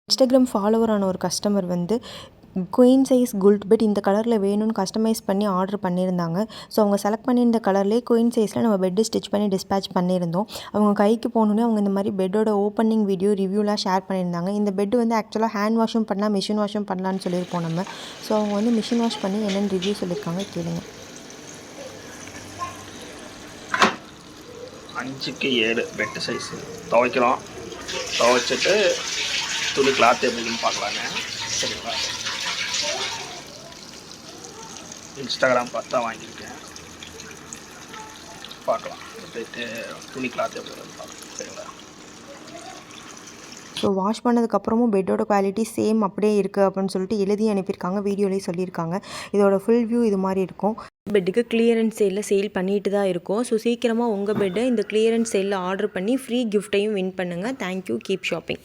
Instagram ஃபாலோவரான ஒரு customer வந்து queen size guild bed இந்த கலரில் வேணும்னு கஸ்டமைஸ் பண்ணி ஆர்டர் பண்ணியிருந்தாங்க. ஸோ அவங்க செலக்ட் பண்ணியிருந்த கலர்லேயே குயின் சைஸில் நம்ம பெட்டு ஸ்டிச் பண்ணி டிஸ்பேச் பண்ணியிருந்தோம். அவங்க கைக்கு போகணுன்னே அவங்க இந்த மாதிரி பெட்டோட ஓப்பனிங் வீடியோ ரிவ்யூலாம் ஷேர் பண்ணியிருந்தாங்க. இந்த பெட் வந்து ஆக்சுவலாக ஹேண்ட் வாஷும் பண்ணலாம், மிஷின் வாஷும் பண்ணலான்னு சொல்லியிருப்போம் நம்ம. ஸோ அவங்க வந்து மிஷின் வாஷ் பண்ணி என்னென்னு ரிவ்யூ சொல்லியிருக்காங்க கேளுங்க. 5க்கு 7 பெட்டு சைஸு துவைக்கிறோம். துவைச்சிட்டு துணி கிளாத் எப்படின்னு பார்க்கலாங்க. சரிங்களா? இன்ஸ்டாகிராம் பார்த்து தான் வாங்கியிருக்கேன். பார்க்கலாம். போய்ட்டு துணி கிளாத் எப்படி பார்க்கலாம். சரிங்களா? ஸோ வாஷ் பண்ணதுக்கப்புறமும் பெட்டோட குவாலிட்டி சேம் அப்படியே இருக்குது அப்படின்னு சொல்லிட்டு எழுதி அனுப்பியிருக்காங்க, வீடியோலேயே சொல்லியிருக்காங்க. இதோட ஃபுல் வியூ இது மாதிரி இருக்கும். பெட்டுக்கு கிளியரன்ஸ் சேலில் சேல் பண்ணிட்டு தான் இருக்கும். ஸோ சீக்கிரமாக உங்கள் பெட்டை இந்த கிளியரன்ஸ் சேலில் ஆர்டர் பண்ணி ஃப்ரீ கிஃப்ட்டையும் வின் பண்ணுங்கள். தேங்க்யூ. Keep shopping.